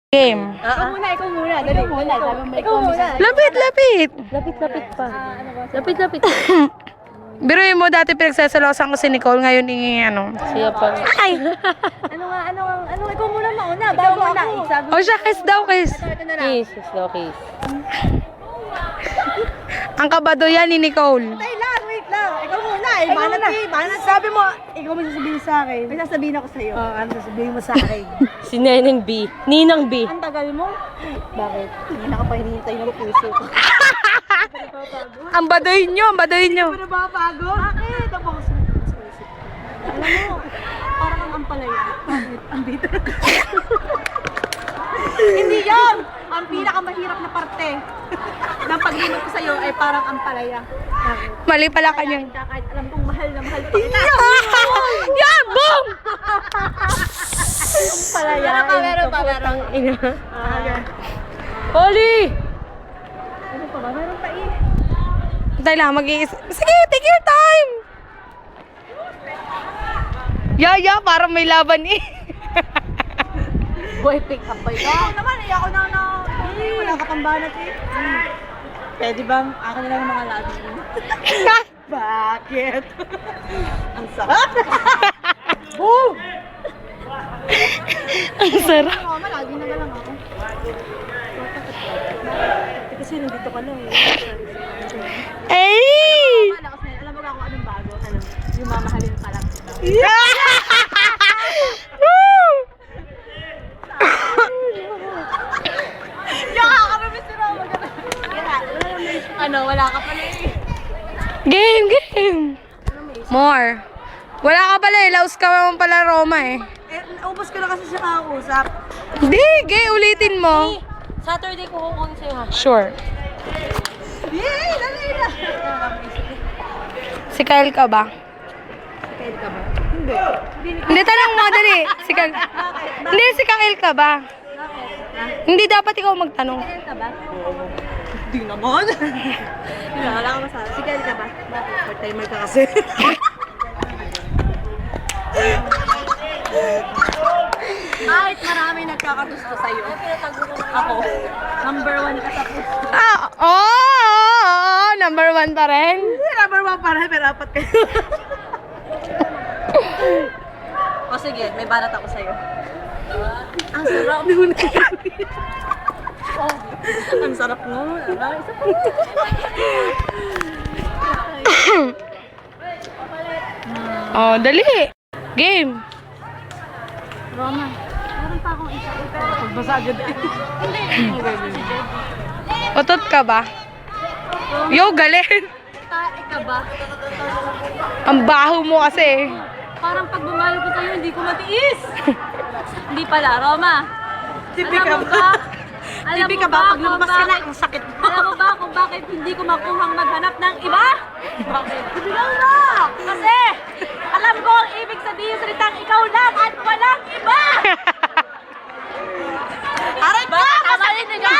Game. Ikaw muna. Dali muna. Ikaw muna. Lapit. Lapit pa. Lapit. Biruin mo, dati pinagsasalosan ko si Nicole, ngayon Siya pa. Ay! Ano, ikaw muna mauna. Bago ako. O siya, kiss daw, kiss. Ito na lang. Kiss. Slow kiss. Ang kabado yan ni Nicole. Tay lang, wait lang. Ikaw muna. Banat. Sabi mo, ikaw may sasabihin sa akin. May sasabihin ako sa'yo. Ano sasabihin mo sa akin? Si Neneng B. Ninang B. Ang tagal mo? Bakit? Hindi na ka pa hinihintay ng puso ko. Ang baduhin nyo. Ano ba bago? Bakit? Ako kasi isip. Alam mo, parang ang ampalaya. Bakit? Ang bitter. Hindi yan! Ang pinakamahirap na parte ng paglimot ko sa'yo ay parang ampalaya. Bakit? Mali pala kanyang. Kahit alam kong mahal na mahal pa kita. Yan! Boom! Ampalaya. Meron pa. Ina. Okay. Oli! Ano pa ba? Meron pa eh. Tayo lang, sige, take your time! Yaya, parang may laban eh. Boy, pick up ba ito? Ako naman eh. Ako na. Wala ka pang banat eh. Pwede bang? Akin na lang ang mga labi mo. Bakit? Ang sarap! Boom! Ang sarap. Mama, lagi na lang ako. Kasi nandito ka lang eh. Ay! Malakas na yun. Alam mo ba kung anong bago? Ano? Yung mamahalin pa lang. Nakakamiss si Roma. Ano? Wala ka pala eh. Game! More. Wala ka pala eh, laos ka naman pala Roma eh. Naubos ko na kasi siya kakausap. Hindi, gay, ulitin mo. Saturday ko kukunin sa'yo ha. Sure. Yay! Dali na! Si Kyle ka ba? Kail ka ba? Hindi. Hindi, tanong mo, dali. Hindi, si Kyle ka ba? Hindi, dapat ikaw magtanong. Kail ka ba? Hindi naman. Wala ka masala. Si Kail ka ba? Bakit? Part-timer ka kasi. Kahit marami nagkakagusto sa'yo. Ako. Number 1 ka sa puso. Number 1 pa rin. Number 1 para pero apat kayo. O sige, may banat ako sa'yo. Ang sarap. Ang sarap mo. Isa pa. Oh, dali. Game. Roma, meron pa akong isa. Pagbasa agad eh. Otot ka ba? Yo, galing. Tae ka ba? Ang baho mo kasi. Parang pag bumalo ko sa'yo, hindi ko matiis. Hindi pala, Roma. Tipi Alam mo ba? Tipi ka ba? Pag lumabas ka na, ang sakit mo. Alam mo ba kung bakit hindi ko makuhang maghanap ng iba? Bakit? Hindi lang na! Kasi, alam ko ang ibig sabihin sa salitang ikaw lang at walang iba! Aray ka! Masalinig ka!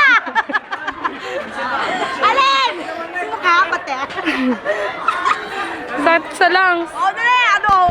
Alin! Sino ka, pati? Sa lang. O,